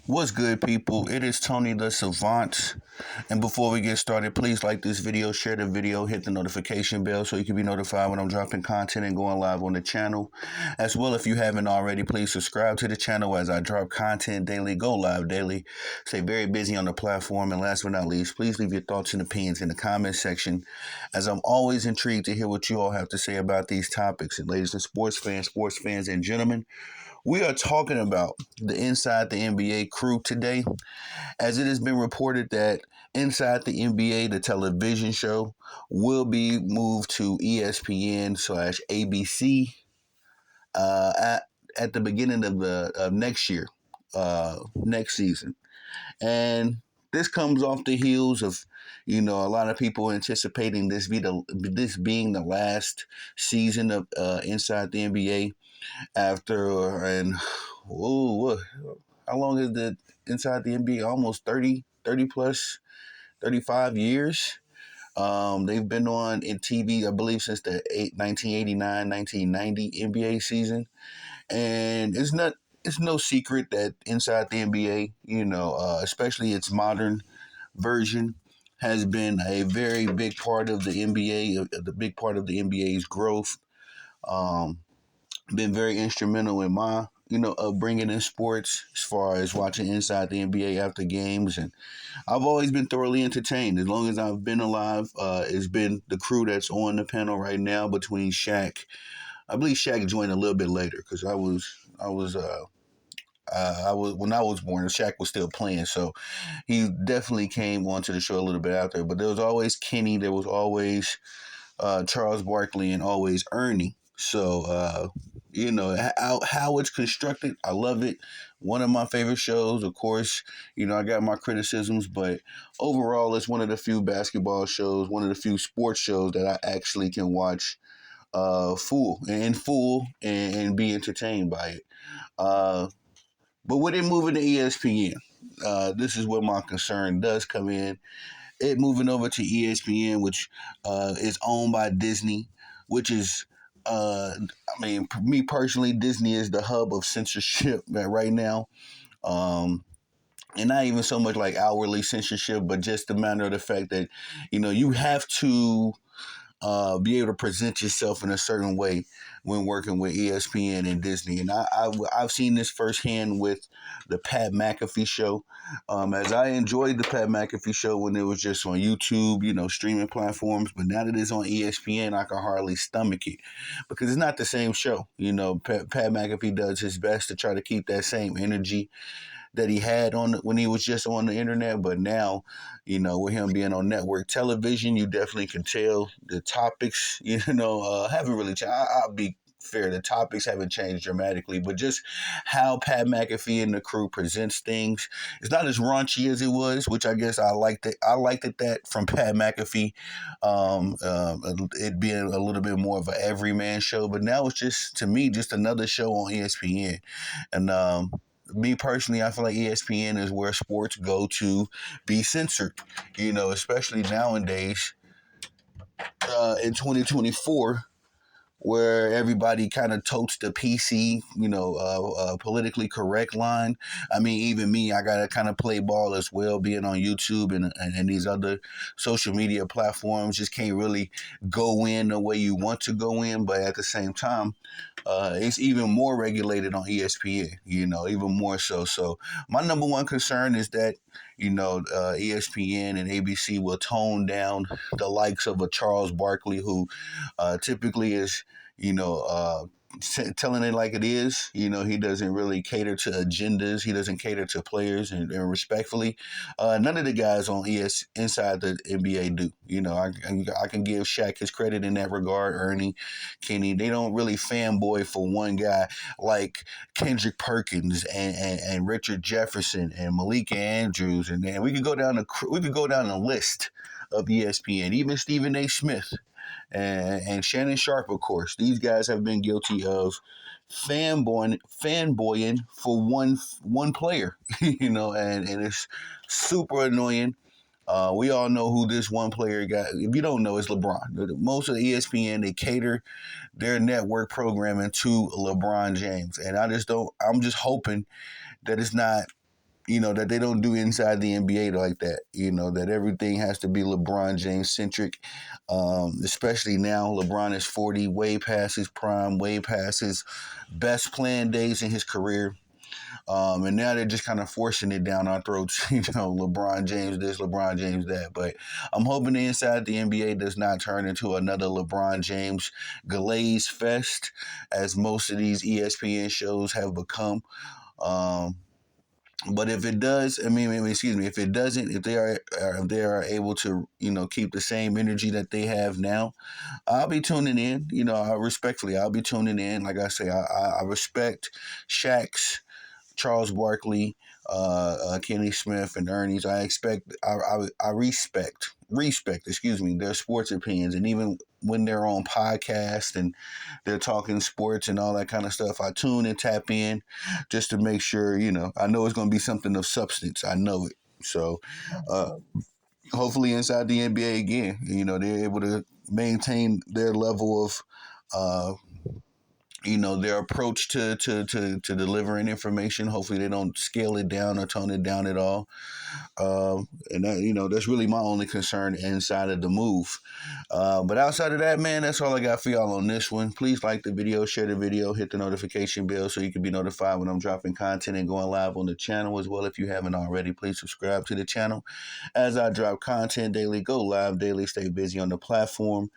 What's good, people? It is Tony the Savant. And before we get started, please like this video, share the video, hit the notification bell so you can be notified when I'm dropping content and going live on the channel. As well, if you haven't already, please subscribe to the channel as I drop content daily, go live daily, stay very busy on the platform. And last but not least, please leave your thoughts and opinions in the comment section, as I'm always intrigued to hear what you all have to say about these topics. And ladies and sports fans and gentlemen, we are talking about the Inside the NBA crew today, as it has been reported that Inside the NBA, the television show, will be moved to ESPN slash ABC at the beginning of the next year, next season. And this comes off the heels of, a lot of people anticipating this being the last season of Inside the NBA after and how long is the Inside the NBA? Almost 30 plus 35 years. They've been on in TV, I believe, since the 1989 1990 NBA season. And it's no secret that Inside the NBA, especially its modern version, has been a very big part of the NBA, the big part of the NBA's growth. Um, been very instrumental in my upbringing in sports, as far as watching Inside the NBA after games. And I've always been thoroughly entertained as long as I've been alive. It's been the crew that's on the panel right now between Shaq. I believe Shaq joined a little bit later because I was when I was born, Shaq was still playing, so he definitely came onto the show a little bit after. But there was always Kenny, there was always Charles Barkley, and always Ernie. So, how it's constructed, I love it. One of my favorite shows, of course. I got my criticisms, but overall, it's one of the few basketball shows, one of the few sports shows that I actually can watch full and be entertained by it. Uh, but with it moving to ESPN, this is where my concern does come in. It moving over to ESPN, which is owned by Disney, which is, me personally, Disney is the hub of censorship right now. Um, and not even so much like outwardly censorship, but just the matter of the fact that, you have to be able to present yourself in a certain way when working with ESPN and Disney. And I've seen this firsthand with the Pat McAfee show. As I enjoyed the Pat McAfee show when it was just on YouTube, streaming platforms, but now that it's on ESPN, I can hardly stomach it because it's not the same show. Pat McAfee does his best to try to keep that same energy that he had on when he was just on the internet. But now, with him being on network television, you definitely can tell the topics, haven't really changed. I'll be fair, the topics haven't changed dramatically, but just how Pat McAfee and the crew presents things, it's not as raunchy as it was, which I guess I liked it. I liked it that from Pat McAfee, it being a little bit more of an everyman show. But now it's just, to me, just another show on ESPN. And me personally, I feel like ESPN is where sports go to be censored, especially nowadays in 2024, where everybody kind of totes the PC, politically correct line. I mean, even me, I got to kind of play ball as well, being on YouTube and these other social media platforms. Just can't really go in the way you want to go in, but at the same time, it's even more regulated on ESPN, even more so. So my number one concern is that, ESPN and ABC will tone down the likes of a Charles Barkley, who typically is, you know, uh, telling it like it is. He doesn't really cater to agendas. He doesn't cater to players, and respectfully, none of the guys on inside the NBA do. I can give Shaq his credit in that regard. Ernie, Kenny, they don't really fanboy for one guy like Kendrick Perkins and Richard Jefferson and Malika Andrews, and we could go down the list of ESPN, even Stephen A. Smith and Shannon Sharp, of course. These guys have been guilty of fanboying for one player, and it's super annoying. We all know who this one player got. If you don't know, it's LeBron. Most of the ESPN, they cater their network programming to LeBron James, and I just don't. I'm just hoping that it's not, that they don't do inside the NBA like that. That everything has to be LeBron James centric. Especially now, LeBron is 40, way past his prime, way past his best playing days in his career. And now they're just kind of forcing it down our throats. LeBron James this, LeBron James that. But I'm hoping the inside the NBA does not turn into another LeBron James glaze fest, as most of these ESPN shows have become. Um, but if it does, excuse me, if it doesn't, if they are able to, keep the same energy that they have now, I'll be tuning in. I'll be tuning in. Like I say, I respect Shaq's, Charles Barkley, Kenny Smith, and Ernie's. I respect, excuse me, their sports opinions, and even when they're on podcasts and they're talking sports and all that kind of stuff, I tune and tap in just to make sure. I know it's going to be something of substance. I know it. So, uh, hopefully, inside the NBA again, they're able to maintain their level of. Uh, their approach to delivering information. Hopefully, they don't scale it down or tone it down at all. And that, that's really my only concern inside of the move. But outside of that, man, that's all I got for y'all on this one. Please like the video, share the video, hit the notification bell so you can be notified when I'm dropping content and going live on the channel as well. If you haven't already, please subscribe to the channel as I drop content daily, go live daily, stay busy on the platform.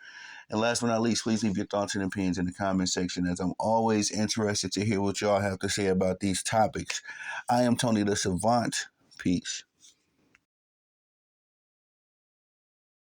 And last but not least, please leave your thoughts and opinions in the comment section, as I'm always interested to hear what y'all have to say about these topics. I am Tony the Savant. Peace.